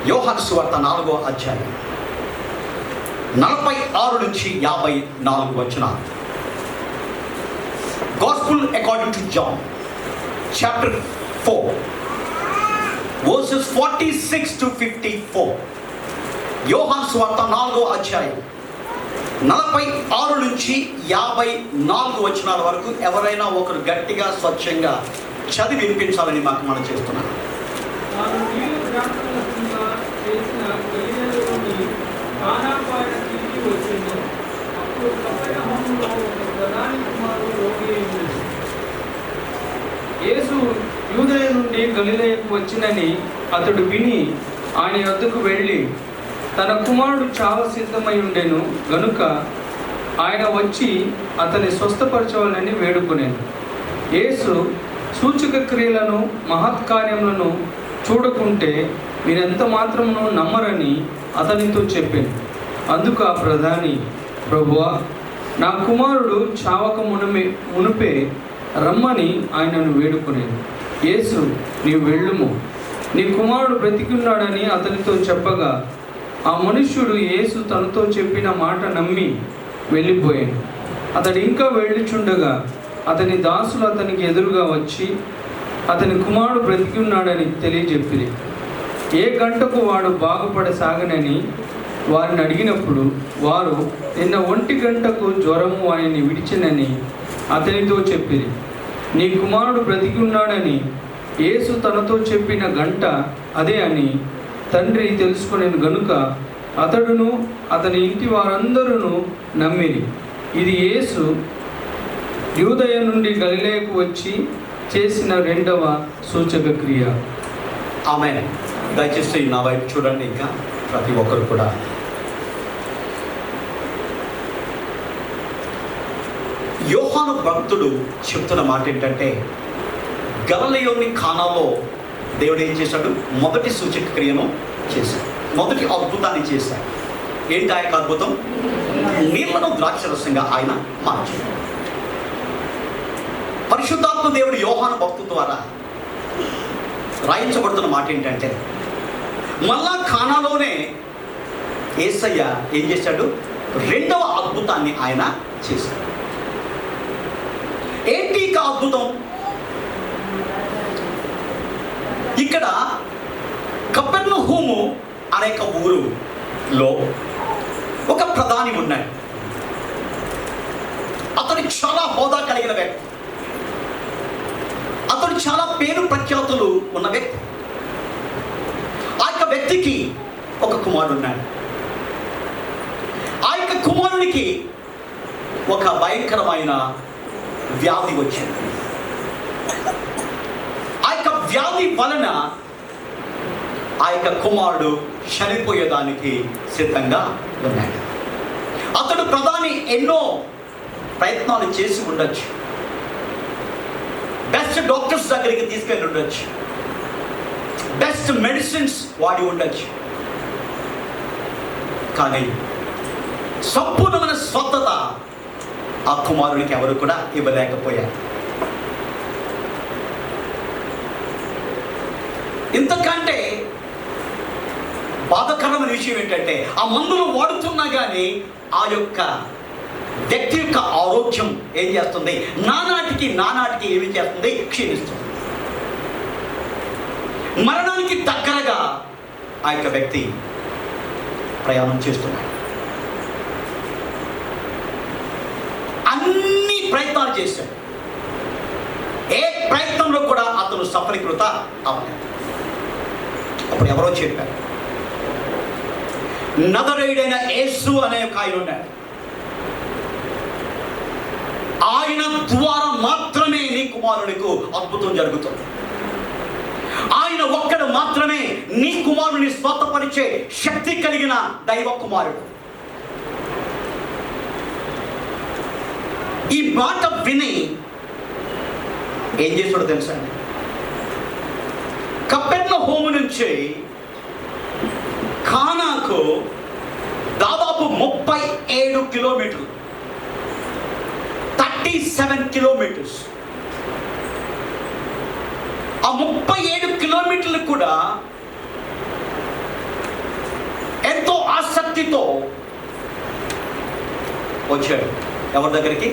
యోహాను సువార్త 4వ అధ్యాయం 46 నుంచి 54 వచనాలు. Gospel according to John chapter 4 verses 46 to 54. యోహాను సువార్త 4వ అధ్యాయం 46 నుంచి 54 వచనాల వరకు ఎవరైనా ఒకరు గట్టిగా స్వచ్ఛంగా చదివి వినిపించాలని మనం చేస్తున్నాను. యేసు యూదయ నుండి గలిలయకు వచ్చినని అతడు విని ఆయన యొద్దకు వెళ్ళి, తన కుమారుడు చావ సిద్ధమై ఉండెను గనుక ఆయన వచ్చి అతన్ని స్వస్థపరచవాలని వేడుకొనెను. యేసు సూచక క్రియలను మహత్కార్యములను చూడకుంటే మీరెంత మాత్రమును నమ్మరని అతనితో చెప్పాను. అందుకు ఆ ప్రధాని, ప్రభువా, నా కుమారుడు చావక మునుపే రమ్మని ఆయనను వేడుకొనేను. యేసు, నీవు వెళ్ళుము, నీ కుమారుడు బ్రతికున్నాడని అతనితో చెప్పగా ఆ మనుష్యుడు యేసు తనతో చెప్పిన మాట నమ్మి వెళ్ళిపోయాను. అతడు ఇంకా వెళ్ళుచుండగా అతని దాసులు అతనికి ఎదురుగా వచ్చి అతని కుమారుడు బ్రతికి ఉన్నాడని తెలియజెప్పిరి. ఏ గంటకు వాడు బాగుపడసాగనని వారిని అడిగినప్పుడు వారు, నిన్న 1 గంటకు జ్వరము ఆయన్ని విడిచినని అతనితో చెప్పిరి. నీ కుమారుడు బ్రతికి ఉన్నాడని యేసు తనతో చెప్పిన గంట అదే అని తండ్రి తెలుసుకొనేను గనుక అతడును అతని ఇంటి వారందరూ నమ్మిరి. ఇది యేసు యూదయ నుండి గలిలయకు వచ్చి చేసిన 2వ సూచక క్రియ. ఆమేన్. దయచేసి నా వైపు చూడండి. ఇంకా ప్రతి ఒక్కరు కూడా యోహాను భక్తుడు చెప్తున్న మాట ఏంటంటే, గలిలయలోని కానాలో దేవుడు ఏం చేశాడు? మొదటి సూచక క్రియను చేశాడు, మొదటి అద్భుతాన్ని చేశాడు. ఏంటి ఆ యొక్క అద్భుతం? నీళ్లను ద్రాక్షరసంగా ఆయన మార్చాడు. పరిశుద్ధాత్మ దేవుడు యోహాను భక్తు ద్వారా రాయించబడుతున్న మాట ఏంటంటే, మళ్ళా కానాలోనే యేసయ్య ఏం చేశాడు? 2వ అద్భుతాన్ని ఆయన చేశాడు. ఏంటి ఇక అద్భుతం? ఇక్కడ కపెర్నహూము అనే ఊరులో ఒక ప్రధాని ఉన్నాడు. అతడు చాలా హోదా కలిగిన వ్యక్తి, అతడు చాలా పేరు ప్రఖ్యాతులు ఉన్న వ్యక్తి. ఆ యొక్క వ్యక్తికి ఒక కుమారుడు ఉన్నాడు. ఆ యొక్క కుమారునికి ఒక భయంకరమైన వ్యాధి వచ్చింది. ఆ యొక్క వ్యాధి వలన ఆ యొక్క కుమారుడు చనిపోయేదానికి సిద్ధంగా ఉన్నాడు. అతడు ప్రధాని ఎన్నో ప్రయత్నాలు చేసి ఉండొచ్చు, బెస్ట్ డాక్టర్స్ దగ్గరికి తీసుకెళ్ళి ఉండొచ్చు, బెస్ట్ మెడిసిన్స్ వాడి ఉండొచ్చు. కానీ సంపూర్ణమైన స్వస్థత ఆ కుమారునికి ఎవరు కూడా ఇవ్వలేకపోయారు. ఇంతకంటే బాధాకరమైన విషయం ఏంటంటే, ఆ మందులు వాడుతున్నా కానీ ఆ యొక్క వ్యక్తి యొక్క ఆరోగ్యం ఏం చేస్తుంది? నానాటికి ఏమి చేస్తుంది? క్షీణిస్తుంది. మరణానికి దగ్గరగా ఆ యొక్క వ్యక్తి ప్రయాణం చేస్తున్నాడు. అన్ని ప్రయత్నాలు చేశాడు, ఏ ప్రయత్నంలో కూడా అతను సఫలీకృత అవ్వలేదు. అప్పుడు ఎవరో చెప్పారు, నజరేయుడైన యేసు అనే ఒక ఆయన ఉన్నాడు, ఆయన ద్వారా మాత్రమే నీ కుమారునికి అద్భుతం జరుగుతుంది. ఆయన ఒక్కడు మాత్రమే నీ కుమారుని స్వస్థపరిచే శక్తి కలిగిన దైవ కుమారుడు. ఈ మాట విని ఏం చేశాడో తెలుసా? కపెర్నహూము నుంచి కానాకు దాదాపు 37 కిలోమీటర్లు, 37 కిలోమీటర్స్. ఆ 37 కిలోమీటర్లు కూడా ఆసక్తితో వచ్చాడు. ఎవరి దగ్గరికి?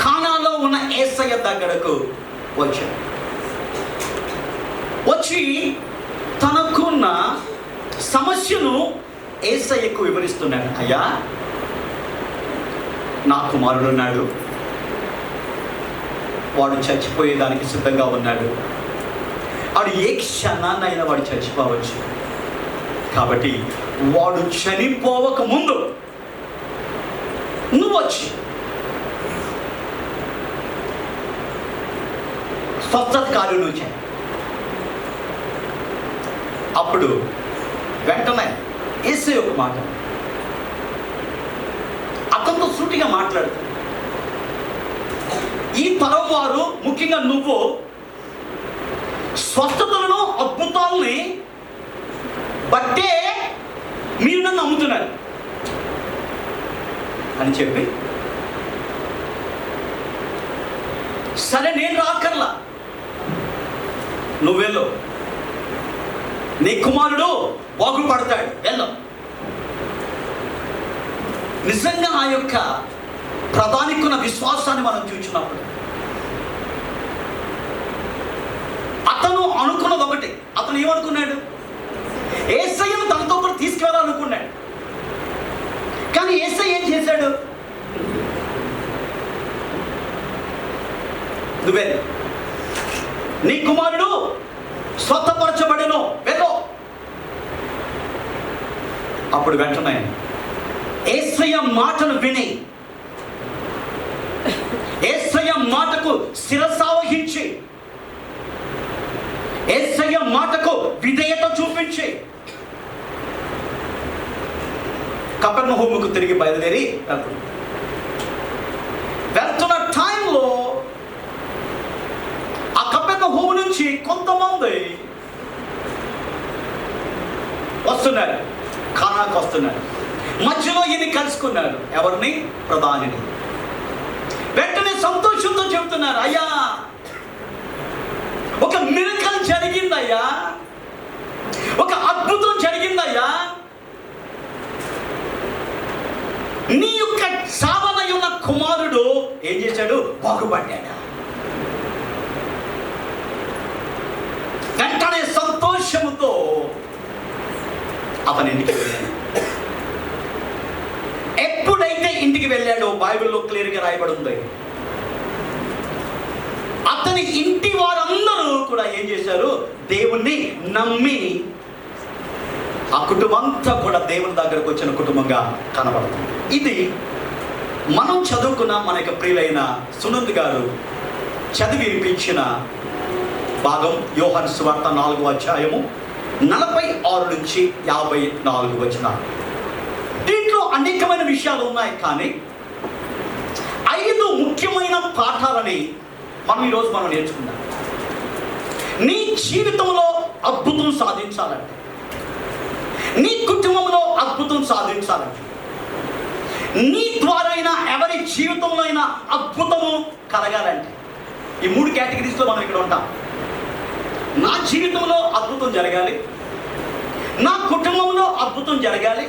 కానాలో ఉన్న యేసయ్య దగ్గరకు వచ్చాడు. వచ్చి తనకున్న సమస్యను యేసయ్యకు వివరిస్తున్నాడు. అయ్యా, నా కుమారుడు ఉన్నాడు, వాడు చచ్చిపోయేదానికి సిద్ధంగా ఉన్నాడు. వాడు ఏ క్షణాన్నైనా వాడు చచ్చిపోవచ్చు. కాబట్టి వాడు చనిపోవక ముందు నువ్వు వచ్చి స్వస్థత కార్యం నువ్వు చేయి. అప్పుడు వెంటనే యేసయ్య ఒక మాట అతనితో సూటిగా మాట్లాడుతాడు. ఈ తరం వారు, ముఖ్యంగా నువ్వు, స్వస్థతలను అద్భుతాలని బట్టే మీరు నన్ను నమ్ముతున్నారు అని చెప్పి, సరే నేను రాకర్లా, నువ్వు వెళ్ళు, నీ కుమారుడు బాగుపడతాడు, వెళ్ళు. నిజంగా ఆ యొక్క ప్రధానికున్న విశ్వాసాన్ని మనం చూసినప్పుడు అతను అనుకున్నది ఒకటి. అతను ఏమనుకున్నాడు? యేసయ్యను తనతో కూడా తీసుకెళ్ళాలనుకున్నాడు. కానీ యేసయ్య ఏం చేశాడు? నువ్వే, నీ కుమారుడు స్వస్థపరచబడెను, వెళ్ళు. అప్పుడు వెంటనే యేసయ్య మాటను విని, యేసయ్య మాటకు శిరసావహించి, యేసయ్య మాటకు విధేయత చూపించి కపెర్నహూముకు తిరిగి బయలుదేరి వెళ్తున్న టైంలో ఆ కపెర్నహూము నుంచి కొంతమంది వస్తున్నారు, కానాకు వస్తున్నారు. మధ్యలో ఈయన కలుసుకున్నారు. ఎవరిని? ప్రధానిని. వెంటనే సంతోషంతో చెబుతున్నారు, అయ్యా, ఒక మిరకల్ జరిగిందయ్యా, ఒక అద్భుతం జరిగిందయ్యా, నీ యొక్క సావనై ఉన్న కుమారుడు ఏం చేశాడు? బాగుపడ్డాడు. వెంటనే సంతోషముతో అతని ఇంటికి వెళ్ళాడు. ఎప్పుడైతే ఇంటికి వెళ్ళాడో బైబిల్లో క్లియర్గా రాయబడి ఉంది, అతని ఇంటి వారందరూ కూడా ఏం చేశారు? దేవుణ్ణి నమ్మి ఆ కుటుంబం అంతా కూడా దేవుని దగ్గరకు వచ్చిన కుటుంబంగా కనబడుతుంది. ఇది మనం చదువుకున్న మన యొక్క ప్రియులైన సునంద్ గారు చదివి వినిపించిన భాగం యోహాను సువార్త 4వ అధ్యాయము 46 నుంచి 54 వచనాలు. దీంట్లో అనేకమైన విషయాలు ఉన్నాయి, కానీ 5 ముఖ్యమైన పాఠాలని మనం నేర్చుకుందాం. నీ జీవితంలో అద్భుతం సాధించాలంటే, నీ కుటుంబంలో అద్భుతం సాధించాలంటే, నీ ద్వారా అయినా ఎవరి జీవితంలో అయినా అద్భుతము కలగాలంటే, ఈ 3 కేటగిరీస్లో మనం ఇక్కడ ఉంటాం. నా జీవితంలో అద్భుతం జరగాలి, నా కుటుంబంలో అద్భుతం జరగాలి,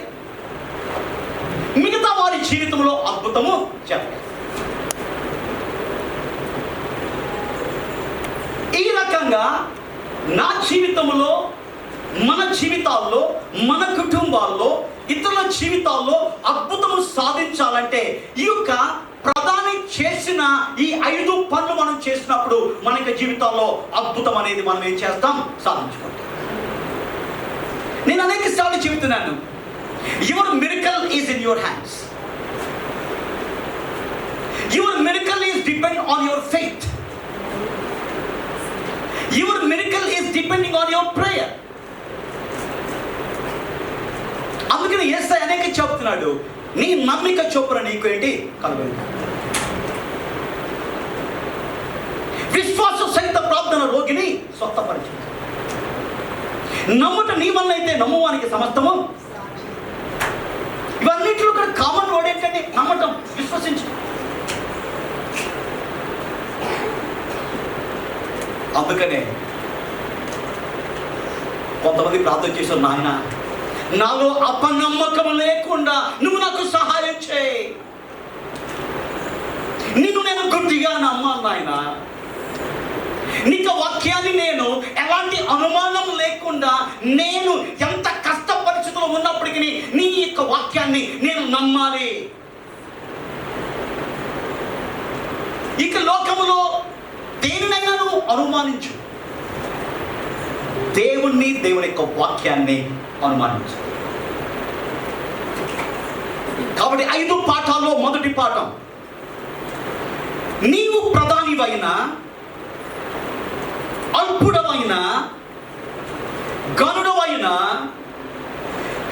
మిగతా వారి జీవితంలో అద్భుతము జరగాలి. ఈ రకంగా నా జీవితంలో, మన జీవితాల్లో, మన కుటుంబాల్లో, ఇతరుల జీవితాల్లో అద్భుతము సాధించాలంటే ఈ యొక్క ప్రధాని చేసిన ఈ 5 పనులు మనం చేసినప్పుడు మన యొక్క జీవితాల్లో అద్భుతం అనేది మనం ఏం చేస్తాం? సాధించుకుంటాం. నేను అనేక సార్లు చెబుతున్నాను, your miracle is in your hands. Your miracle is depend on your faith. Your miracle is depending on your prayer. అందుకని యేసయ్య అనేక చెబుతున్నాడు, నీ నమ్మిక చొప్పున నీకు ఏంటి కలుగుతుంది. విశ్వాస సహిత ప్రార్థన రోగిని స్వస్థపరిచింది. నమ్ముట నీ వల్ల అయితే నమ్మువానికి సమస్తము. ఇవన్నిటిలో కూడా కామన్ వర్డ్ ఏంటంటే నమ్మటం, విశ్వసించడం. అందుకనే కొంతమంది ప్రార్థన చేశారు, నాయన నాలో అపనమ్మకం లేకుండా నువ్వు నాకు సహాయం చేయి. నిన్ను నేను గుడ్డిగా నమ్మాను నాయన. నీకు వాక్యాన్ని నేను ఎలాంటి అనుమానం లేకుండా, నేను ఎంత కష్ట పరిస్థితుల్లో ఉన్నప్పటికీ నీ యొక్క వాక్యాన్ని నేను నమ్మాలి. ఇక లోకములో దేనినైనా నువ్వు అనుమానించు, దేవుణ్ణి, దేవుని యొక్క వాక్యాన్ని అనుమానించు. కాబట్టి 5 పాఠాల్లో మొదటి పాఠం, నీవు ప్రధానివైనా, అల్పుడవైనా, గనుడవైనా,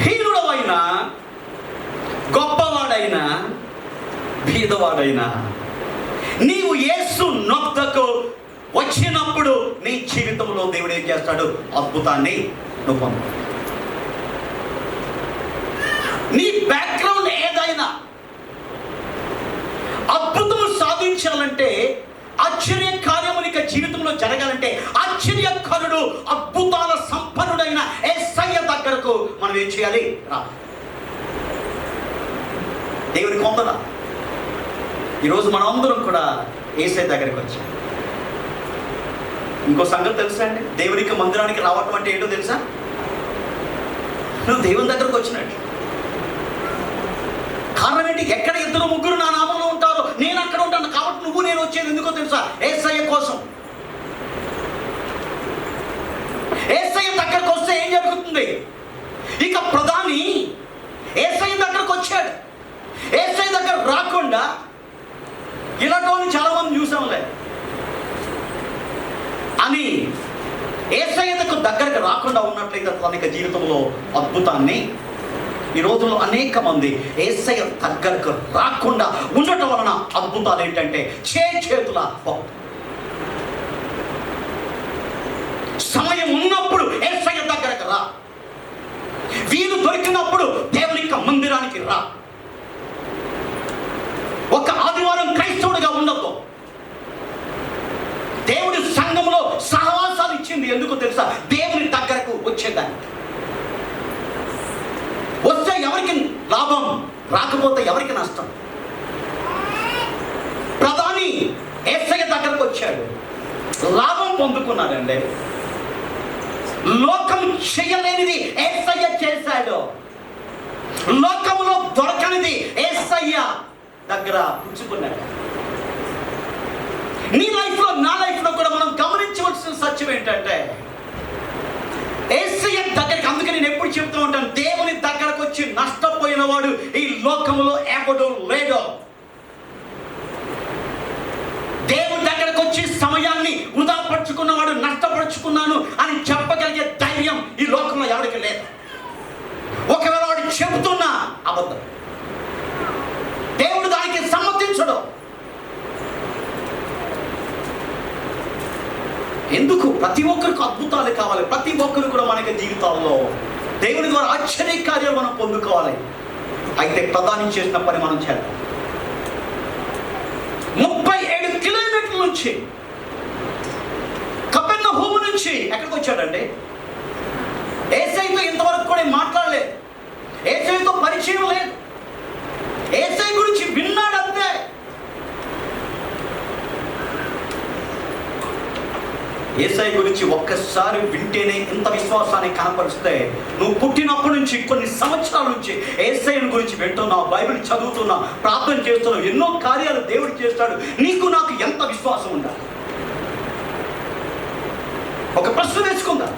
హీనుడవైనా, గొప్పవాడైనా, బీదవాడైనా, నీవు యేసు నొద్దకు వచ్చినప్పుడు నీ జీవితంలో దేవుడు ఏం చేస్తాడు? అద్భుతాన్ని నువ్వు పొందు. నీ బ్యాక్గ్రౌండ్ ఏదైనా అద్భుతము సాధించాలంటే, ఆశ్చర్య కార్యమునిక జీవితంలో జరగాలంటే, ఆశ్చర్యకరుడు, అద్భుతాల సంపన్నుడైన యేసయ్య దగ్గరకు మనం ఏం చేయాలి? రా. దేవుని కొందరా ఈరోజు మనం అందరం కూడా యేసయ్య దగ్గరికి వచ్చాం. ఇంకో సంగతి తెలుసా అండి? దేవునికి మందిరానికి రావటం అంటే ఏంటో తెలుసా? నువ్వు దేవుని దగ్గరకు వచ్చినట్టు. కారణం ఏంటి? ఎక్కడ 2-3 నా నామంలో ఉంటారో నేను అక్కడ ఉంటాను. కాబట్టి నువ్వు నేను వచ్చేది ఎందుకో తెలుసా? యేసయ్య కోసం. యేసయ్య దగ్గరకు వస్తే ఏం జరుగుతుంది? ఇక ప్రధాని యేసయ్య దగ్గరకు వచ్చాడు. యేసయ్య దగ్గర రాకుండా ఇలాంటి చాలా మంది చూసాంలే అని యేసయ్య దగ్గరకు రాకుండా ఉన్నట్లయితే తన జీవితంలో అద్భుతాన్ని, ఈ రోజుల్లో అనేక మంది యేసయ్య దగ్గరకు రాకుండా ఉండటం వలన అద్భుతాలు ఏంటంటే చేతుల సమయం ఉన్నప్పుడు యేసయ్య దగ్గరకు రా. వీలు దొరికినప్పుడు దేవుని యొక్క మందిరానికి రా. ఒక ఆదివారం క్రైస్తవుడిగా ఉండదు. దేవుడి సంఘంలో సహవాసాలు ఇచ్చింది ఎందుకు తెలుసా? దేవుని దగ్గరకు వచ్చేదాన్ని. వస్తే ఎవరికి లాభం, రాకపోతే ఎవరికి నష్టం? ప్రధాని యేసయ్య దగ్గరకు వచ్చాడు, లాభం పొందుకున్నాడండి. లోకం చేయలేనిది యేసయ్య చేశాడు. లోకంలో దొరకనిది యేసయ్య దగ్గర పుచ్చుకున్నాడు. నీ లైఫ్లో, నా లైఫ్లో కూడా మనం గమనించవలసిన సత్యం ఏంటంటే, యేసయ్య దగ్గరికి, అందుకే నేను ఎప్పుడు చెప్తూ ఉంటాను, దేవుని దగ్గరకు వచ్చి నష్టపోయిన వాడు ఈ లోకంలో ఎవడు లేడు. దేవుని దగ్గరకు వచ్చి సమయాన్ని వృధా పరుచుకున్నవాడు, నష్టపరుచుకున్నాను అని చెప్పగలిగే ధైర్యం ఈ లోకంలో ఎవరికి లేదు. ఒకవేళ వాడు చెబుతున్నా అబద్ధం. దేవుడు దానికి సమ్మతించడు. ఎందుకు? ప్రతి ఒక్కరికి అద్భుతాలు కావాలి. ప్రతి ఒక్కరు కూడా మనకి జీవితాల్లో దేవుని ద్వారా ఆశ్చర్య కార్యాలు మనం పొందుకోవాలి. అయితే ప్రధానం చేసిన పని మనం చేద్దాం. 37 కిలోమీటర్ల నుంచి, కపెర్నహూము నుంచి ఎక్కడికి వచ్చాడండి? యేసయ్యతో ఇంతవరకు కూడా మాట్లాడలేదు. యేసయ్యతో పరిచయం లేదు. యేసయ్య గురించి విన్నాడంతే. యేసయ్య గురించి ఒక్కసారి వింటేనే ఇంత విశ్వాసాన్ని కనపరిస్తే, నువ్వు పుట్టినప్పటి నుంచి కొన్ని సంవత్సరాల నుంచి యేసయ్యను గురించి వింటున్నావు, బైబిల్ చదువుతున్నావు, ప్రార్థన చేస్తున్నావు, ఎన్నో కార్యాలు దేవుడు చేస్తాడు. నీకు నాకు ఎంత విశ్వాసం ఉండాలి? ఒక ప్రశ్న వేసుకుందా.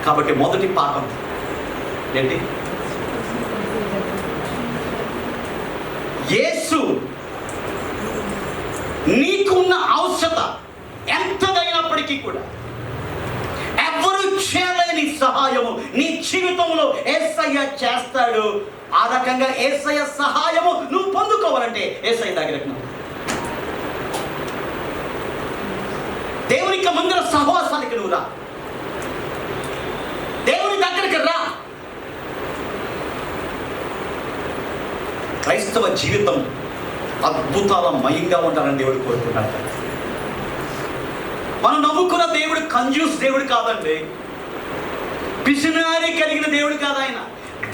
కాబట్టి మొదటి పాఠం ఏంటి? యేసు నీకున్న అవసరత ఎంతదైనప్పటికీ కూడా ఎవరు చేయలేని సహాయము నీ జీవితంలో యేసయ్య చేస్తాడు. ఆ రకంగా యేసయ్య సహాయము నువ్వు పొందుకోవాలంటే యేసయ్య దగ్గరికి దేవునికి మందిర సహవాసానికి నువ్వు రా. దేవుని దగ్గరికి రా. క్రైస్తవ జీవితం అద్భుతాల మయంగా ఉండాలని దేవుడు కోరుతున్నాడు. మనం నమ్ముకున్న దేవుడు కంజూస్ దేవుడు కాదండి. పిసినారి కలిగిన దేవుడు కాదు ఆయన.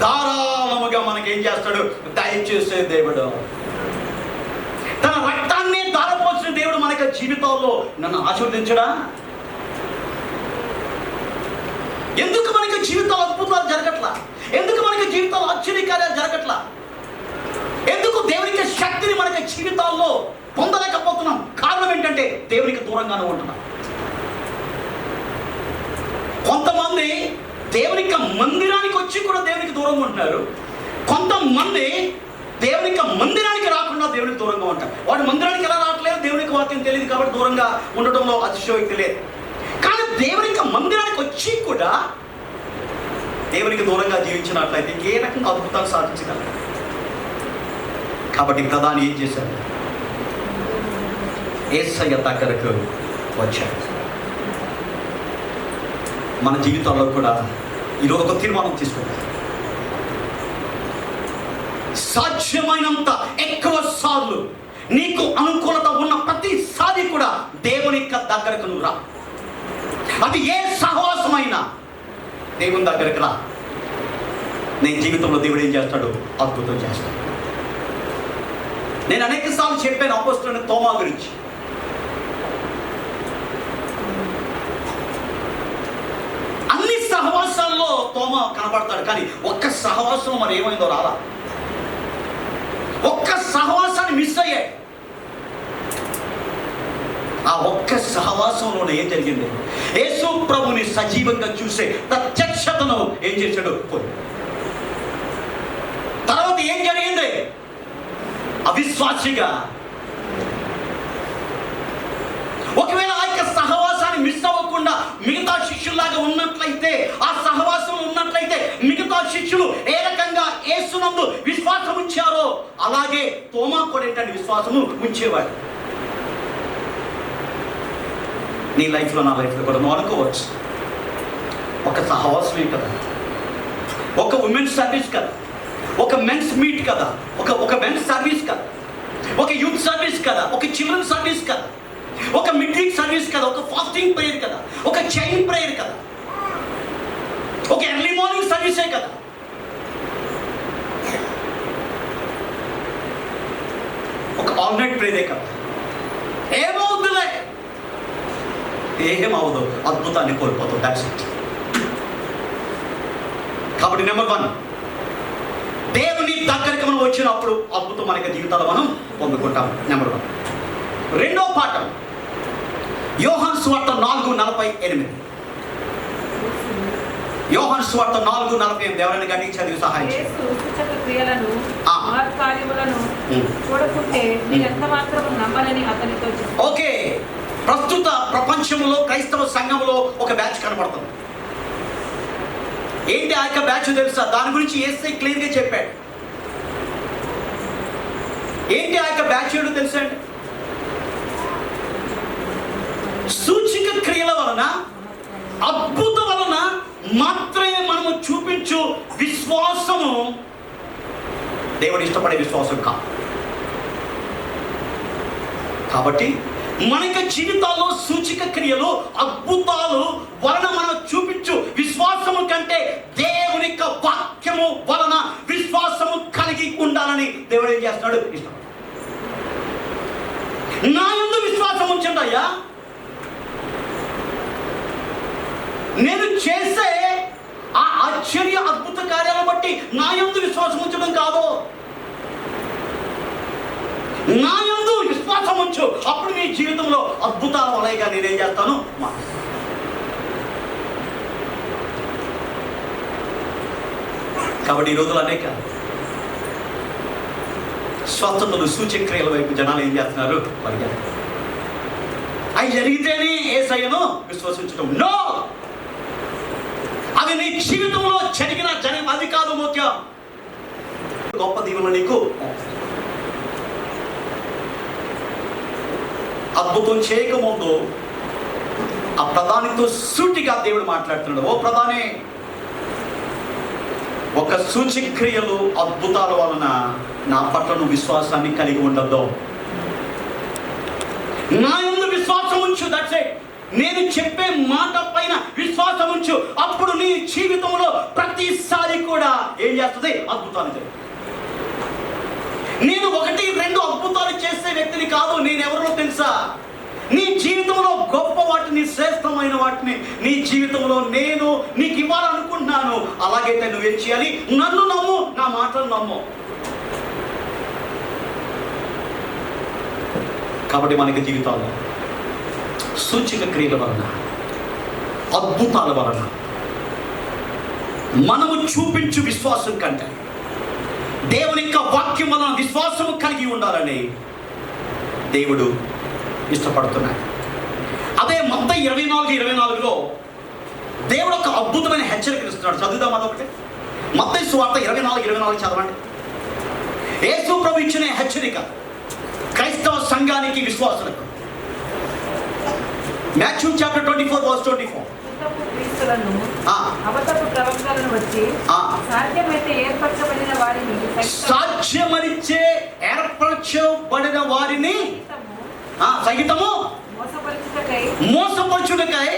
ధారాళముగా మనకేం చేస్తాడు? దయచేసే దేవుడు. తన రక్తాన్ని ధారపోసిన దేవుడు మన యొక్క జీవితంలో నన్ను ఆశీర్వదించడా? ఎందుకు మనకి జీవితాలు అద్భుతాలు జరగట్లా? ఎందుకు మనకి జీవితాలు ఆశ్చర్యకార్యాలు జరగట్లా? ఎందుకు దేవునికి శక్తిని మనకి జీవితాల్లో పొందలేకపోతున్నాం? కారణం ఏంటంటే దేవునికి దూరంగానే ఉంటున్నాం. కొంతమంది దేవునికి మందిరానికి వచ్చి కూడా దేవునికి దూరంగా ఉంటున్నారు. కొంతమంది దేవునికి మందిరానికి రాకుండా దేవునికి దూరంగా ఉంటారు. వాడు మందిరానికి ఎలా రావట్లేదు? దేవునికి వాక్యం తెలియదు కాబట్టి దూరంగా ఉండటంలో అతిశయోక్తి లేదు. కానీ దేవునికి మందిరానికి వచ్చి కూడా దేవునికి దూరంగా జీవించినట్లయితే ఏ రకంగా అద్భుతాలు సాధించగలరు? కాబట్టి ప్రధాని ఏం చేశారు? యేసయ్య దగ్గరకు వచ్చాడు. మన జీవితాల్లో కూడా ఈరోజు ఒక తీర్మానం తీసుకుంటాం. సాధ్యమైనంత ఎక్కువ సార్లు నీకు అనుకూలత ఉన్న ప్రతిసారి కూడా దేవుని దగ్గరకు నువ్వు రా. అది ఏ సహవాసమైనా దేవుని దగ్గరకు రా. నేను జీవితంలో దేవుడు ఏం చేస్తాడు? అద్భుతం చేస్తాడు. నేను అనేక సార్లు చెప్పాను అపోస్తలుడైన తోమా గురించి. అన్ని సహవాసాల్లో తోమా కనబడతాడు, కానీ ఒక్క సహవాసం మరి ఏమైందో రాలా. ఒక్క సహవాసాన్ని మిస్ అయ్యాయి. ఆ ఒక్క సహవాసంలోనే ఏం జరిగింది? యేసు ప్రభుని సజీవంగా చూసే ప్రత్యక్షతను ఏం చేశాడు? తర్వాత ఏం జరిగింది? అవిశ్వాసిగా ఒకవేళ ఆ యొక్క సహవాసాన్ని మిస్ అవ్వకుండా మిగతా శిష్యుల్లాగా ఉన్నట్లయితే, ఆ సహవాసం ఉన్నట్లయితే మిగతా శిష్యులు ఏ రకంగా యేసునందు విశ్వాసం ఉంచారో అలాగే తోమా కూడా ఏంటంటే విశ్వాసము ఉంచేవాడు. నీ లైఫ్లో నా లైఫ్లో కూడా నువ్వు అనుకోవచ్చు, ఒక సహవాసమే కదా, ఒక ఉమెన్స్ సర్వీస్ కదా, ఒక మెన్స్ మీట్ కదా, ఒక మెన్స్ సర్వీస్ కదా, ఒక యూత్ సర్వీస్ కదా, ఒక చిల్డ్రన్ సర్వీస్ కదా, ఒక మిడ్ వీక్ సర్వీస్ కదా, ఒక ఫాస్టింగ్ ప్రేయర్ కదా, ఒక చైల్డ్ ప్రేయర్ కదా, ఒక ఎర్లీ మార్నింగ్ సర్వీసే కదా. ఒక ఆల్ నైట్ ప్రేయరే కదా. ఏమవుతుందిలే, ఏమవుదు, అద్భుతాన్ని కోల్పోతాం. That's it. కాబట్టి నెంబర్ 1, దేవుని దగ్గరికి మనం వచ్చినప్పుడు అద్భుతం మనకి జీవితాలు మనం పొందుకుంటాం. నెంబర్ 1. రెండో పాఠం యోహాను సువార్త 4:48. యోహాను సువార్త 4:48. ఎవరైనా గట్టి చదివి సహాయం చేయండి. ఓకే, ప్రస్తుత ప్రపంచంలో క్రైస్తవ సంఘంలో ఒక బ్యాచ్ కనపడుతుంది. ఏంటి ఆ యొక్క బ్యాచ్ తెలుసా? దాని గురించి యేసయ్య క్లియర్గా చెప్పాడు. ఏంటి ఆ యొక్క బ్యాచ్ ఏంటో తెలుసా అండి? సూచిక క్రియల వలన, అద్భుతం వలన మాత్రమే మనము చూపించు విశ్వాసము దేవుడు ఇష్టపడే విశ్వాసం కాదు. కాబట్టి మన యొక్క జీవితాల్లో సూచిక క్రియలు, అద్భుతాలు వలన మనం చూపించు విశ్వాసము కంటే దేవుని యొక్క వాక్యము వలన విశ్వాసము కలిగి ఉండాలని దేవుడు ఏం చేస్తున్నాడు? ఇష్టం. నా యందు విశ్వాసం ఉంచండి అయ్యా. నేను చేసే ఆ ఆశ్చర్య అద్భుత కార్యాలను బట్టి నా యందు విశ్వాసం ఉంచడం కాదు, నా యందు విశ్వాసం ఉంచు. అప్పుడు నీ జీవితంలో అద్భుతాల వలయగా నేనేం చేస్తాను? కాబట్టి ఈ రోజులు అనేక స్వస్థతలు, సూచక్రియల వైపు జనాలు ఏం చేస్తున్నారు? పరిగెత్తారు. అవి జరిగితేనే యేసయ్యను విశ్వసించడం. నో, అది నీ జీవితంలో జరిగిన అది కాదు ముఖ్యం. గొప్ప దీవెన నీకు. అద్భుతం చేయకముందు ఆ ప్రధానితో సూటిగా దేవుడు మాట్లాడుతున్నాడు. ఓ ప్రధాని, ఒక సూచక్రియలు, అద్భుతాల వలన నా పట్ల నువ్వు విశ్వాసాన్ని కలిగి ఉండద్దు. నా యందు విశ్వాసం ఉంచు. That's it. నేను చెప్పే మాట పైన విశ్వాసం ఉంచు. అప్పుడు నీ జీవితంలో ప్రతిసారి కూడా ఏం చేస్తుంది? అద్భుతాలు జరుగుతాయి. నేను 1-2 అద్భుతాలు చేసే వ్యక్తిని కాదు. నేను ఎవరో తెలుసా? నీ జీవితంలో గొప్ప వాటిని, శ్రేష్టమైన వాటిని నీ జీవితంలో నేను నీకు ఇవ్వాలనుకుంటున్నాను. అలాగైతే నువ్వేం చేయాలి? నన్ను నమ్ము, నా మాటలు నమ్ము. కాబట్టి మనకి జీవితాల్లో సూచక క్రియల వలన, అద్భుతాల వలన మనము చూపించు విశ్వాసం కంటే దేవుని యొక్క వాక్యం వలన విశ్వాసము కలిగి ఉండాలని దేవుడు ఇష్టపడుతున్నాడు. అదే మత్తయి 24:24లో దేవుడు ఒక అద్భుతమైన హెచ్చరికలు ఇస్తున్నాడు. చదువుదాం అదొకటి. మత్తయి సువార్త 24:24 చదవండి. యేసు ప్రభు ఇచ్చిన హెచ్చరిక క్రైస్తవ సంఘానికి, విశ్వాసులకు. Matthew chapter 24:24. సాధ్యమనిచ్చే ఏర్పరచబడిన వారిని సహితము మోసపరచుటకై.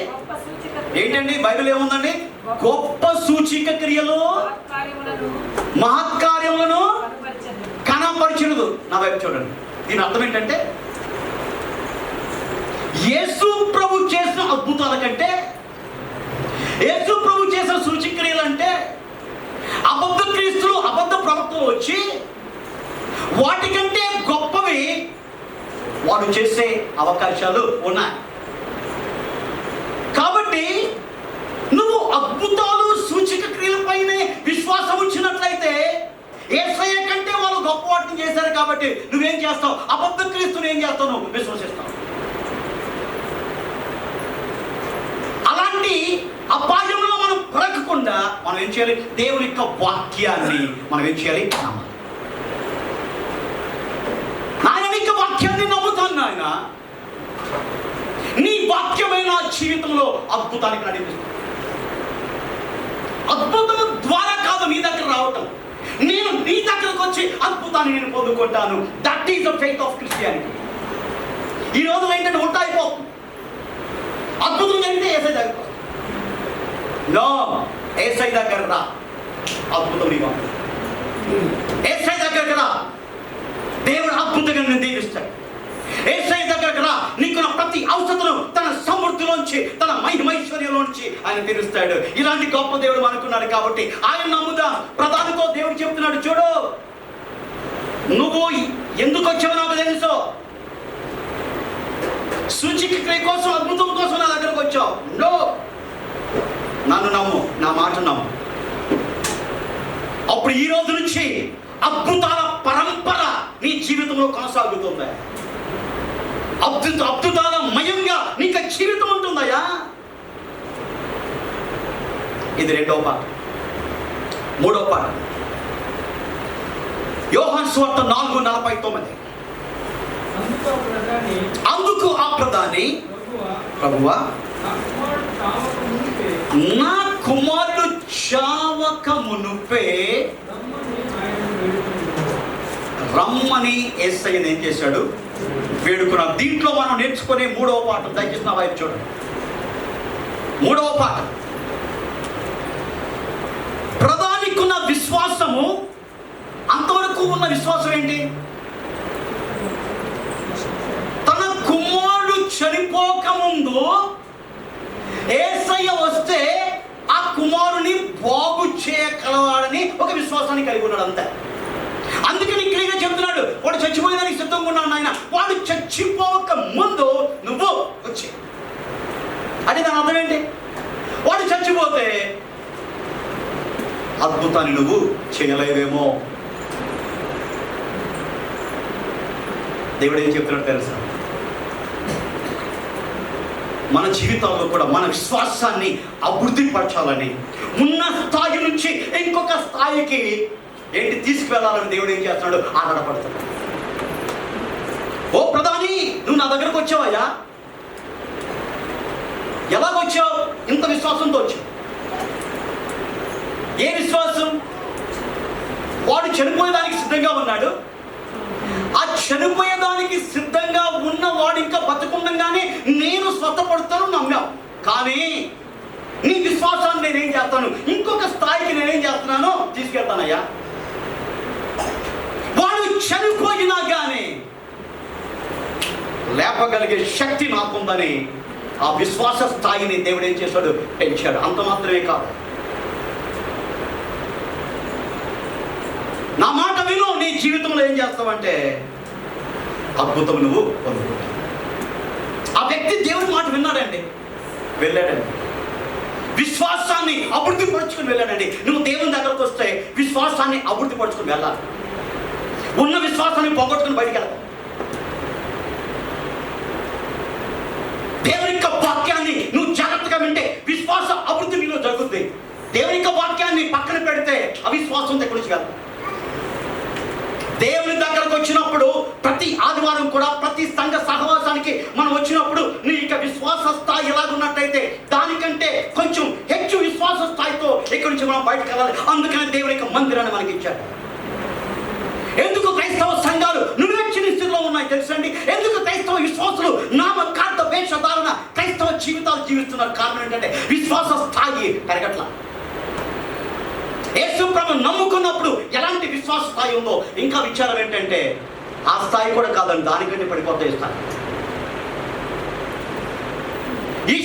ఏంటండి బైబిల్ ఏముందండి? గొప్ప సూచిక క్రియలు, మహత్కార్యములను కనపరచును. నా వైపు చూడండి. దీని అర్థం ఏంటంటే, యేసు ప్రభు చేసిన అద్భుతాల కంటే, యేసు ప్రభు చేసిన సూచక్రియలు అంటే అబద్ధ క్రీస్తులు, అబద్ధ ప్రవక్తలు వచ్చి వాటికంటే గొప్పవి వాడు చేసే అవకాశాలు ఉన్నాయి. కాబట్టి నువ్వు అద్భుతాలు, సూచక క్రియలపైనే విశ్వాసం ఉంచినట్లయితే, యేసయ్య కంటే వాళ్ళు గొప్ప వాటిని చేశారు కాబట్టి నువ్వేం చేస్తావు? అబద్ధ క్రీస్తుని ఏం చేస్తావు? నువ్వు విశ్వసిస్తావు. అలాంటి అపాయంలో మనం పడకుండా మనం ఏం చేయాలి? దేవుని యొక్క వాక్యాన్ని మనం ఏం చేయాలి? నమ్మాలి. ఆయన యొక్క వాక్యాన్ని నమ్ముతాను. ఆయన నీ వాక్యమైన జీవితంలో అద్భుతానికి నడిపిస్తుంది. అద్భుతం ద్వారా కాదు నీ దగ్గర రావటం, నేను నీ దగ్గరకు వచ్చి అద్భుతాన్ని నేను పొందుకుంటాను. That is the faith of Christianity. ఈ రోజు ఏంటంటే ఉంటా అయిపోతుంది. అద్భుతం జరిగితే ఏసై దగ్గర నో, ఏసై దగ్గర రా, అద్భుతం నీ వాక్యం. ఏసై దగ్గరకు రా, దేవుడు అద్భుతంగా నేను దీవిస్తాడు. ఏసై దగ్గరకు రా, నీకున్న ప్రతి అవసరతను తన సమృద్ధిలోంచి, తన మహిమైశ్వర్యంలోంచి ఆయన తీరుస్తాడు. ఇలాంటి గొప్ప దేవుడు అనుకున్నాడు కాబట్టి ఆయన నమ్ముదాం. ప్రధానితో దేవుడు చెప్తున్నాడు, చూడు నువ్వు ఎందుకు వచ్చావు నాకు తెలుసు. సూచిక క్రియ కోసం, అద్భుతం కోసం నా దగ్గరకు వచ్చావు. నో, నన్ను నమ్ము, నా మాట నమ్ము. అప్పుడు ఈ రోజు నుంచి అద్భుతాల పరంపర నీ జీవితంలో కొనసాగుతుంది. అద్భుతాల మయంగా నీకు జీవితం ఉంటుందయ్యా. ఇది 2వ పాట. 3వ పాట యోహాను సువార్త 4:49. అందుకు ఆ ప్రధాని, ప్రభువా నా కుమారుడు చావక మునుపే రమ్మని యేసయ్యను ఏం చేశాడు? వేడుకున్నాం. దీంట్లో మనం నేర్చుకునే 3వ పాఠం, దయచేసి నా వైపు చూడండి. 3వ పాఠం, ప్రధానికి ఉన్న విశ్వాసము, అంతవరకు ఉన్న విశ్వాసం ఏంటి? తన కుమారుడు చనిపోకముందు యేసయ్య వస్తే ఆ కుమారుని బాగు చేయగలవాడని ఒక విశ్వాసాన్ని కలిగి ఉన్నాడు. అంతే. అందుకని క్లియర్గా చెప్తున్నాడు, వాడు చచ్చిపోయేదానికి సిద్ధంగా ఉన్నాడు ఆయన. వాడు చచ్చిపోక ముందు నువ్వు వచ్చి, అంటే దాని అర్థం ఏంటి? వాడు చచ్చిపోతే అద్భుతాన్ని నువ్వు చేయలేవేమో. దేవుడు ఏం చెప్తున్నాడు తెలుసా? మన జీవితాల్లో కూడా మన విశ్వాసాన్ని అభివృద్ధి పరచాలని, ఉన్న స్థాయి నుంచి ఇంకొక స్థాయికి ఏంటి తీసుకువెళ్ళాలని దేవుడు ఏం చేస్తున్నాడు? ఆధారపడుతున్నాడు. ఓ ప్రధాని, నువ్వు నా దగ్గరకు వచ్చావయ్యా. ఎలాగొచ్చావు? ఇంత విశ్వాసంతో వచ్చావు. ఏ విశ్వాసం? వాడు చనిపోయేదానికి సిద్ధంగా ఉన్నాడు. ఆ చనిపోయేదానికి సిద్ధంగా ఉన్న వాడు ఇంకా బతుకుండగానే నేను స్వస్థపడుతాను నమ్మావు, కానీ నీ విశ్వాసాన్ని నేనేం చేస్తాను, ఇంకొక స్థాయికి నేనేం చేస్తున్నానో తీసుకెళ్తానయ్యా. వాడు చనిపోయినా కానీ లేపగలిగే శక్తి నాకుందని ఆ విశ్వాస స్థాయిని దేవుడు ఏం చేశాడు, పెంచాడు. అంత మాత్రమే కాదు, నా మాట విను, నీ జీవితంలో ఏం చేస్తావంటే అద్భుతం నువ్వు పొందుకుంటావు. ఆ వ్యక్తి దేవుడి మాట విన్నాడండి, వెళ్ళాడండి, విశ్వాసాన్ని అభివృద్ధి పరుచుకుని వెళ్ళాడండి. నువ్వు దేవుని దగ్గరకు వస్తే విశ్వాసాన్ని అభివృద్ధి పరుచుకుని వెళ్ళాలి. ఉన్న విశ్వాసాన్ని పోగొట్టుకుని బయటికి వెళ్ళాలి. దేవుని యొక్క వాక్యాన్ని నువ్వు జాగ్రత్తగా వింటే విశ్వాస అభివృద్ధి నీలో జరుగుతుంది. దేవుని యొక్క వాక్యాన్ని పక్కన పెడితే అవిశ్వాసం దగ్గర నుంచి కాదు. దేవుని దగ్గరకు వచ్చినప్పుడు ప్రతి ఆదివారం కూడా ప్రతి సంఘ సహవాసానికి మనం వచ్చినప్పుడు నీ యొక్క విశ్వాస స్థాయి ఎలాగున్నట్టయితే దానికంటే కొంచెం ಹೆಚ್ಚు విశ్వాస స్థాయితో ఇక్కడి నుంచి మనం బయటకు వెళ్ళాలి. అందుకని దేవుని యొక్క మందిరాన్ని మనకి ఇచ్చాడు. ఎందుకు క్రైస్తవ సంఘాలు నువ్వెచ్చిన స్థితిలో ఉన్నాయి తెలుసండి? ఎందుకు క్రైస్తవ విశ్వాసులు నామకార్థ వేషధారణ క్రైస్తవ జీవితాలు జీవిస్తున్నారు? కారణం ఏంటంటే విశ్వాస స్థాయి పెరగట్ల. యేసు ప్రభువును నమ్ముకున్నప్పుడు ఎలాంటి విశ్వాస స్థాయి ఉందో ఇంకా విచారం ఏంటంటే ఆ స్థాయి కూడా కాదండి, దానికంటే పడిపోతే స్థాయి. ఈ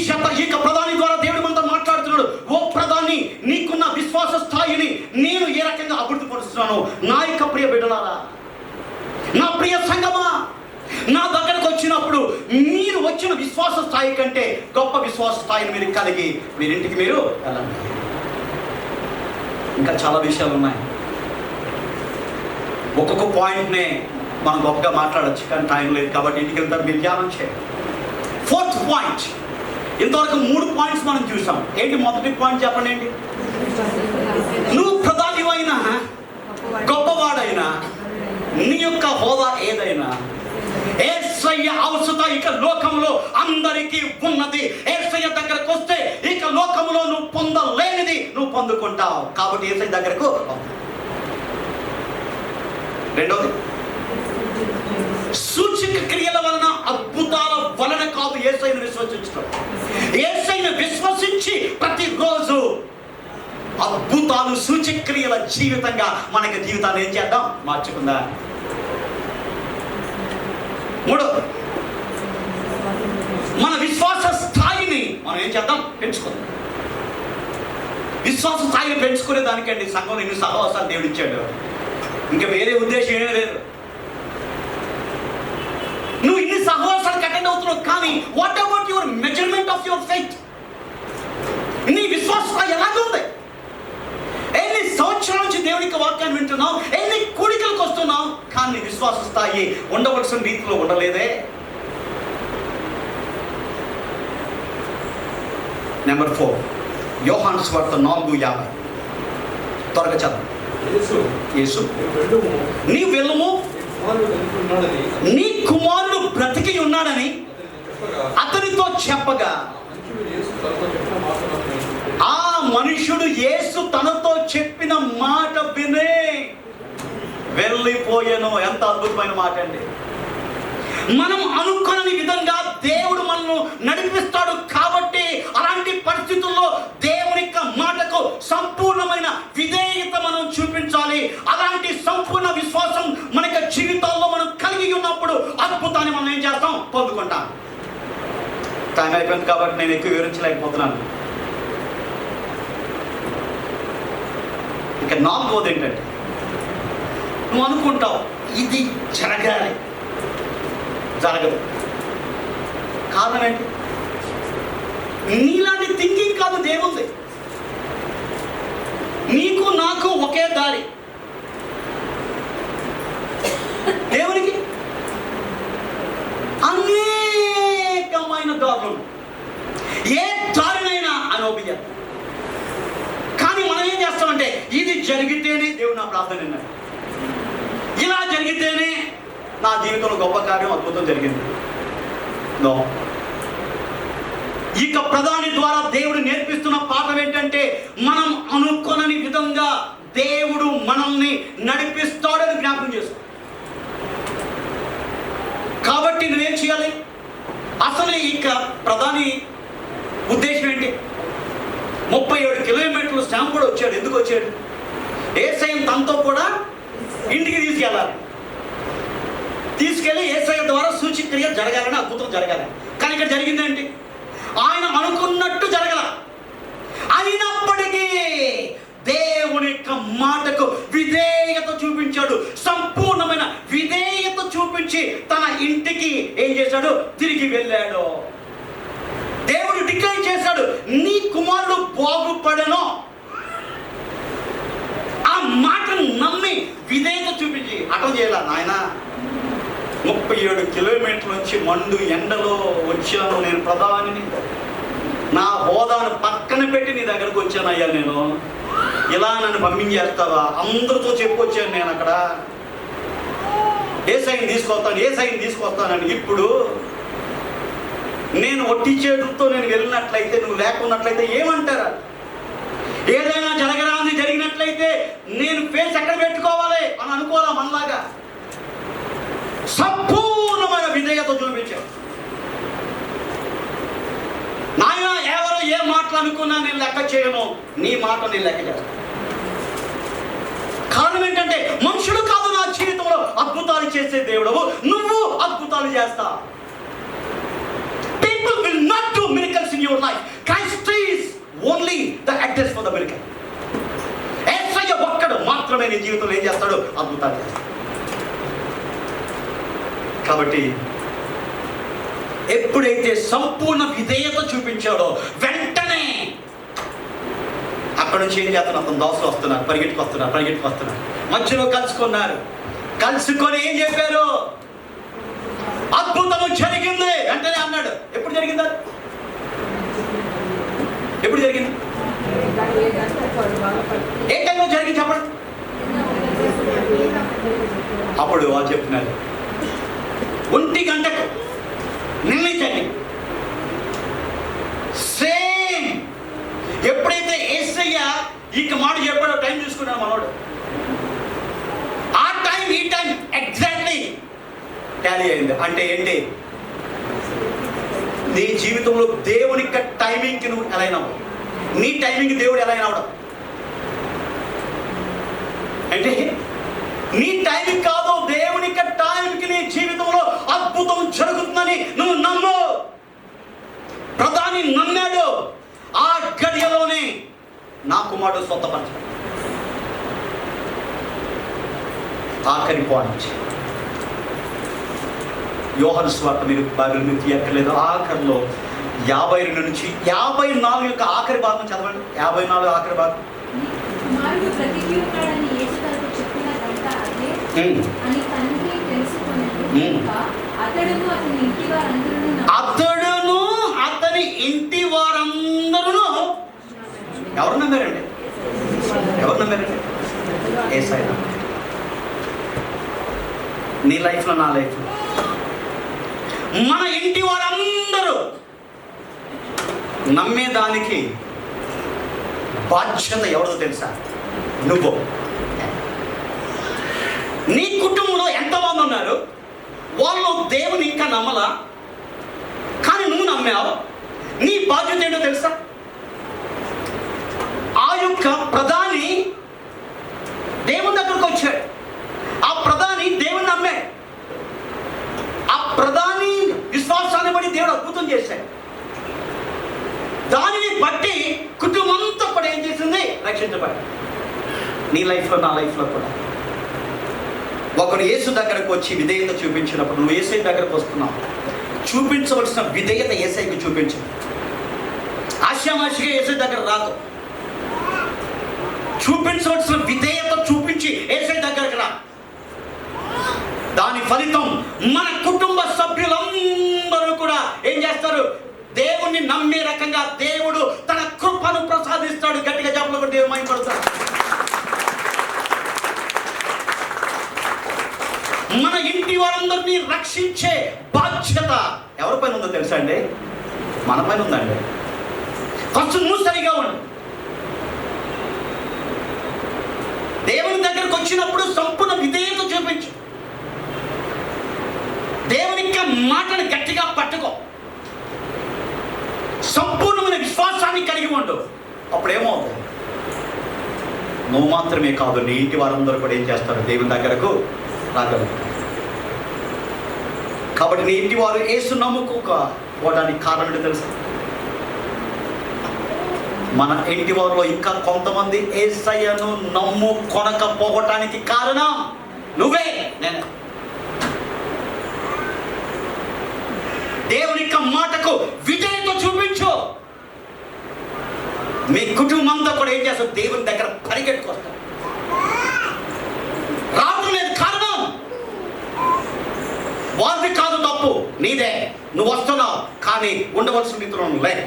ప్రధాని ద్వారా దేవుడు మనతో మాట్లాడుతున్నాడు. ఓ ప్రధాని, నీకున్న విశ్వాస స్థాయిని నేను ఏ రకంగా అభివృద్ధి పరుస్తున్నాను. నా యొక్క ప్రియ బిడ్డలారా, నా ప్రియ సంగమా, నా దగ్గరకు వచ్చినప్పుడు మీరు వచ్చిన విశ్వాస స్థాయి కంటే గొప్ప విశ్వాస స్థాయిని మీరు కలిగి మీరింటికి మీరు వెళ్ళండి. ఇంకా చాలా విషయాలు ఉన్నాయి. ఒక్కొక్క పాయింట్నే మనం గొప్పగా మాట్లాడచ్చు, కానీ టైం లేదు కాబట్టి ఇంటికి వెళ్తారు, మీరు ధ్యానం చేయండి. 4th point. ఇంతవరకు 3 పాయింట్స్ మనం చూసాం. ఏంటి మొదటి పాయింట్ చెప్పండి? ఏంటి? నువ్వు ప్రధానివైనా గొప్పవాడైనా నీ యొక్క హోదా ఏదైనా యేసయ్య అవసరత ఇక లోకంలో అందరికీ ఉన్నది. యేసయ్య దగ్గరకు వస్తే ఇక లోకంలో నువ్వు పొందలేనిది నువ్వు పొందుకుంటావు. కాబట్టి యేసయ్య దగ్గరకు. రెండోది, సూచక క్రియల వలన అద్భుతాల వలన కాదు యేసయ్యను విశ్వసించడం. యేసయ్యను విశ్వసించి ప్రతిరోజు అద్భుతాలు సూచక క్రియల జీవితంగా మనకి జీవితాన్ని ఏం చేద్దాం, మార్చుకుందా. మూడోది, మన విశ్వాస స్థాయిని మనం ఏం చేద్దాం, పెంచుకుందాం. విశ్వాస స్థాయిని పెంచుకునే దానికండి సంఘంలో ఇన్ని సహవాసాలు దేవుడు ఇచ్చాడు. ఇంకా వేరే ఉద్దేశం ఏమీ లేదు. నువ్వు ఇన్ని సహవాసాలకు అటెండ్ అవుతున్నావు, కానీ what about your measurement of your faith? నీ విశ్వాస స్థాయి ఎలాగుంది? ఎన్ని సంవత్సరాల నుంచి దేవునికి వాక్యాన్ని వింటున్నావు, ఎన్ని కూడికలకు వస్తున్నావు, కానీ విశ్వాస స్థాయి ఉండవలసిన రీతిలో ఉండలేదే. నెంబర్ 4, యోహాను సువార్త 4:50. త్వరగా చదువు. యేసు, నీ వెళ్ళము, నీ కుమారుడు బ్రతికి ఉన్నాడని అతనితో చెప్పగా ఆ మనుషుడు యేసు తనతో చెప్పిన మాట వినే వెళ్ళిపోయాను. ఎంత అద్భుతమైన మాట అండి. మనం అనుకోని విధంగా దేవుడు మనల్ని నడిపిస్తాడు. కాబట్టి అలాంటి పరిస్థితుల్లో దేవుని యొక్క మాటకు సంపూర్ణమైన విధేయత మనం చూపించాలి. అలాంటి సంపూర్ణ విశ్వాసం మన యొక్క జీవితాల్లో మనం కలిగి ఉన్నప్పుడు అద్భుతాన్ని మనం ఏం చేస్తాం, పొందుకుంటాం. టైం అయిపోయింది కాబట్టి నేను ఎక్కువ వివరించలేకపోతున్నాను. ఇక 4వది ఏంటంటే, నువ్వు అనుకుంటావు ఇది జరగాలి, జరగదు. కారణం ఏంటి? నీలాంటి థింకింగ్ కాదు దేవుంది. నీకు నాకు ఒకే దారి. దేవునికి అనేకమైన దారులు, ఏ దారినైనా అనుభవం. కానీ మనం ఏం చేస్తామంటే, ఇది జరిగితేనే దేవుడు నా ప్రార్థన విన్నాడు, ఇలా జరిగితేనే నా జీవితంలో గొప్ప కార్యం అద్భుతం జరిగింది. నో. ఇక ప్రధాని ద్వారా దేవుడు నేర్పిస్తున్న పాఠం ఏంటంటే, మనం అనుకోనని విధంగా దేవుడు మనల్ని నడిపిస్తాడని జ్ఞాపకం చేసుకో. కాబట్టి నువ్వేం చేయాలి? అసలు ఇక ప్రధాని ఉద్దేశం ఏంటి? 37 కిలోమీటర్లు స్టాంప్ కూడా వచ్చాడు. ఎందుకు వచ్చాడు? యేసయ్య తనతో కూడా ఇంటికి తీసుకెళ్ళాలి. తీసుకెళ్ళి యేసయ్య ద్వారా సూచక్రియ జరగాలని, అద్భుతం జరగాలి. కానీ ఇక్కడ జరిగిందేంటి? ఆయన అనుకున్నట్టు జరగల. అయినప్పటికీ దేవుని యొక్క మాటకు విధేయత చూపించాడు. సంపూర్ణమైన విధేయత చూపించి తన ఇంటికి ఏం చేశాడు? తిరిగి వెళ్ళాడు. దేవుడు డిక్లేర్ చేశాడు, నీ కుమారుడు బాగుపడను. ఆ మాటను నమ్మి విధేయత చూపించి అటం చేయాల. నాయన 37 కిలోమీటర్ల నుంచి మండు ఎండలో వచ్చాను, నేను ప్రధానిని, నా హోదాను పక్కన పెట్టి నీ దగ్గరకు వచ్చానయ్యా, నేను ఇలా నన్ను పంపించేస్తావా? అందరితో చెప్పొచ్చాను నేను అక్కడ, యేసయ్యని తీసుకొస్తానని. ఇప్పుడు నేను ఒట్టి చేతులతో నేను వెళ్ళినట్లయితే, నువ్వు లేకున్నట్లయితే ఏమంటారా? ఏదైనా జరగరాని జరిగినట్లయితే నేను ఫేస్ ఎక్కడ పెట్టుకోవాలి అని అనుకోవాలా? మనలాగా సంపూర్ణమైన విధేయత చూపించావు. నాయన ఎవరో ఏ మాటలు అనుకున్నా నేను లెక్క చేయను, నీ మాట నేను లెక్క చేస్తాను. కారణం ఏంటంటే మనుషుడు కాదు నా జీవితంలో అద్భుతాలు చేసే దేవుడు, నువ్వు అద్భుతాలు చేస్తా. People will not do miracles in your life. Christ is only the address for the miracle. యేసయ్య ఒక్కడు మాత్రమే నీ జీవితంలో ఏం చేస్తాడు? అద్భుతాలు చేస్తాడు. కాబట్టి ఎప్పుడైతే సంపూర్ణ విధేయత చూపించాడో వెంటనే అక్కడ నుంచి ఏం చేస్తున్నారు? అతను దాసులు వస్తున్నారు, పరిగెట్టుకొస్తున్నారు. మధ్యలో కలుసుకొని ఏం చెప్పారు? అద్భుతము జరిగింది వెంటనే అన్నాడు. ఎప్పుడు జరిగింది? ఏ టైంలో జరిగింది చెప్పండి. అప్పుడు వాళ్ళు చెప్తున్నారు 1 గంటకు నిలిచండి. సేమ్ ఎప్పుడైతే యేసయ్య ఇక మాట చెప్పాడో టైం చూసుకున్నాడు మనోడు. ఆ టైం ఈ టైం ఎగ్జాక్ట్లీ టాలీ అయింది. అంటే ఏంటి? నీ జీవితంలో దేవుని యొక్క టైమింగ్కి నువ్వు ఎలా అయినావు, నీ టైమింగ్కి దేవుడు ఎలా అయినావడం అంటే నీ టైమింగ్ కాదు, దేవుని యొక్క టైంకి నీ జీవితంలో అద్భుతం జరుగుతుందని నువ్వు నమ్ము. ప్రధాని నమ్మాడు. ఆ గడియలోనే నా కుమారుడు స్వతపరచాడు. ఆఖరి పాయింట్ యోహాను సువార్త, మీరు బైబిల్ మీరు తీయక్కర్లేదు. ఆఖరిలో 52 నుంచి 54 యొక్క ఆఖరి భాగం చదవండి. 54 ఆఖరి భాగం. అతడును అతని ఇంటి వారందరూ ఎవరు నమ్మారండి? యేసయ్య. నీ లైఫ్లో, నా లైఫ్లో, మన ఇంటి వారందరూ నమ్మేదానికి బాధ్యత ఎవరిదో తెలుసా? నువ్వు. నీ కుటుంబంలో ఎంతమంది ఉన్నారు? వాళ్ళు దేవుని ఇంకా నమ్మలా, కానీ నువ్వు నమ్మావు. నీ బాధ్యత ఏంటో తెలుసా? ఆ యొక్క ప్రధాని దేవుని దగ్గరకు వచ్చాడు. ఆ ప్రధాని దేవుని నమ్మాడు. ఆ ప్రధాని విశ్వాసాన్ని బట్టి దేవుడు అద్భుతం చేశాడు. దానిని బట్టి కుటుంబం అంతా కూడా ఏం చేసింది? రక్షించబడి. నీ లైఫ్లో, నా లైఫ్లో కూడా ఒకడు యేసు దగ్గరకు వచ్చి విధేయత చూపించినప్పుడు, నువ్వు యేసయ్య దగ్గరకు వస్తున్నావు, చూపించవలసిన విధేయత యేసయ్యకి చూపించు. ఆశామాషిగా యేసయ్య దగ్గర రాదు. చూపించవలసిన విధేయత చూపించి యేసయ్య దగ్గరకు రా. దాని ఫలితం మన కుటుంబ సభ్యులందరూ కూడా ఏం చేస్తారు? దేవుణ్ణి నమ్మే రకంగా దేవుడు తన కృపను ప్రసాదిస్తాడు. గట్టిగా చెప్పలు కూడా దేవుడు మహిమపడతాడు. మన ఇంటి వారందరినీ రక్షించే బాధ్యత ఎవరి పైన ఉందో తెలుసా అండి? మన పైన ఉందండి. ఫస్ట్ నువ్వు సరిగా ఉండు. దేవుని దగ్గరకు వచ్చినప్పుడు సంపూర్ణ విధేయత చూపించు. దేవుని యొక్క మాటను గట్టిగా పట్టుకో. ఉండు. అప్పుడు ఏమవుతుంది? నువ్వు మాత్రమే కాదు, నీ ఇంటి వారందరూ కూడా ఏం చేస్తారు? దేవుని దగ్గరకు రాగలుగుతారు. కాబట్టి నీ ఇంటి వారు యేసు నమ్ముకోకపోవడానికి కారణం తెలుసా? మన ఇంటి వారిలో ఇంకా కొంతమంది యేసయ్యను నమ్ముకొనకపోవటానికి కారణం నువ్వే, నేను. దేవుని యొక్క మాటకు విధేయత చూపించు. మీ కుటుంబంతో కూడా ఏం చేస్తారు? దేవుని దగ్గర పరిగెట్టుకొస్తారు. రావడం లేదు, కారణం వారిది కాదు, తప్పు నీదే. నువ్వు వస్తున్నావు కానీ ఉండవలసిన రీతిలో లేదు,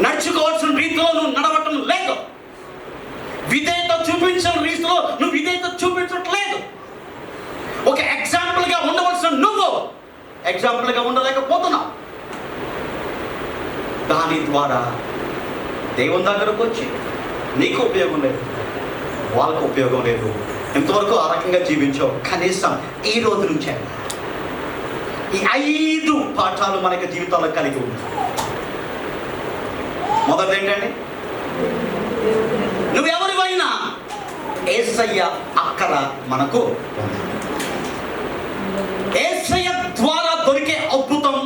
నడుచుకోవాల్సిన రీతిలో నువ్వు నడవటం లేదు, విధేయత చూపించిన రీతిలో నువ్వు విధేయత చూపించట్లేదు. ఒక ఎగ్జాంపుల్గా ఉండవలసిన నువ్వు ఎగ్జాంపుల్గా ఉండలేకపోతున్నావు. దాని ద్వారా దేవుని దగ్గరకు వచ్చి నీకు ఉపయోగం లేదు, వాళ్ళకు ఉపయోగం లేదు. ఇంతవరకు ఆ రకంగా జీవించావు. కనీసం ఈ రోజు నుంచే ఈ 5 పాఠాలు మనకి జీవితాల్లో కలిగి ఉంటాయి. మొదటి ఏంటండి? నువ్వెవరివైనా యేసయ్య అక్కర మనకు ఉంది. యేసయ్య ద్వారా దొరికే అద్భుతం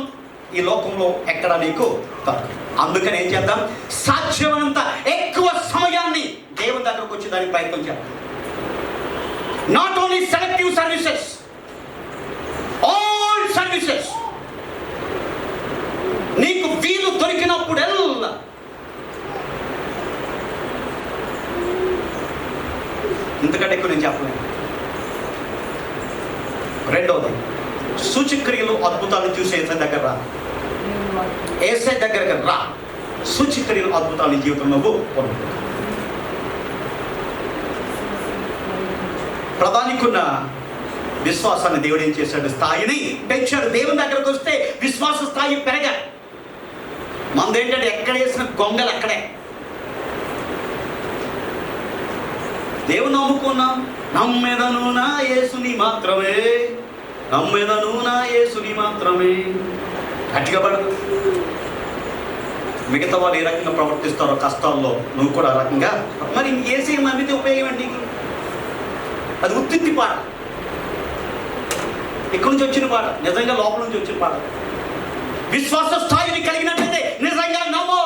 ఈ లోకంలో ఎక్కడ నీకు దొరకదు. అందుకని ఏం చేద్దాం? సాధ్యమైనంత ఎక్కువ సమయాన్ని దేవుని దగ్గరకు వచ్చి దానికి ప్రయత్నం చేద్దాం. Not only selective services, all services. నీకు వీలు దొరికినప్పుడల్లా ఇంతకంటే ఎక్కువ నేను చెప్పలేను. రెండవది, సూచక్రియలు అద్భుతాలు చూసి ఏసై దగ్గర రా. ఏసై దగ్గరకు రా. సూచక్రియలు అద్భుతాలు నీ జీవితంలో నువ్వు పొందుతావు. ప్రధానికున్న విశ్వాసాన్ని దేవుడు ఏం చేశాడు? స్థాయిని పెంచాడు. దేవుని దగ్గరకు వస్తే విశ్వాస స్థాయి పెరగాలి. మందేంటంటే ఎక్కడ వేసిన గొంగలు అక్కడే. దేవుని నమ్ముకున్నాం. నమ్మెదను నా యేసుని మాత్రమే, నమ్మెదను నా యేసుని మాత్రమే. గట్టిగా పడదు. మిగతా వాళ్ళు ఏ రకంగా ప్రవర్తిస్తారో కష్టాల్లో నువ్వు కూడా ఆ రకంగా. మరి ఏసీ నమ్మితే ఉపయోగం అండి? అది ఉత్తిత్తి పాట, ఇక్కడి నుంచి వచ్చిన పాట, నిజంగా లోపల నుంచి వచ్చిన పాట. విశ్వాస స్థాయిని కలిగినట్లయితే నిజంగా నమ్ము.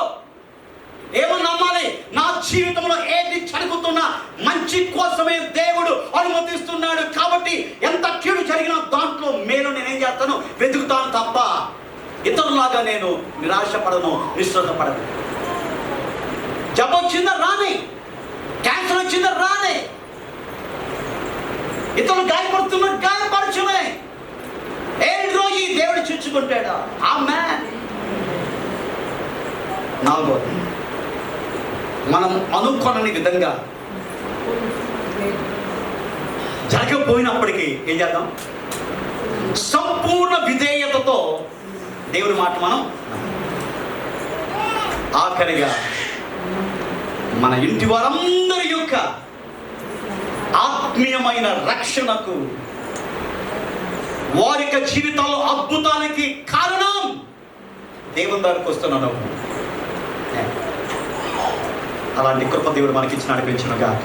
ఏమో నమ్మాలి? నా జీవితంలో ఏది జరుగుతున్నా మంచి కోసమే దేవుడు అనుమతిస్తున్నాడు. కాబట్టి ఎంత కీడు జరిగినా దాంట్లో మేలు నేనేం చేస్తాను? వెతుకుతాను తప్ప ఇతరులాగా నేను నిరాశపడను, నిస్సృహపడను. జబ్బు వచ్చిందా రాని, క్యాన్సర్ వచ్చిందా రాని, ఇతరులు గాయపడుతున్నా గాయపరచునే. ఏడు రోజు ఈ దేవుడు చూచుకుంటాడా? ఆమేన్. నాలుగోది, మనం అనుకోని విధంగా జరగకపోయినప్పటికీ ఏం చేద్దాం? సంపూర్ణ విధేయతతో దేవుని మాట మనం. ఆఖరిగా మన ఇంటి వారందరి యొక్క ఆత్మీయమైన రక్షణకు, వారి యొక్క జీవితాల్లో అద్భుతాలకి కారణం దేవుని దగ్గరకు వస్తున్నాను. అలాంటి కృప దేవుడు మనకి ఇచ్చి నడిపించునుగాక.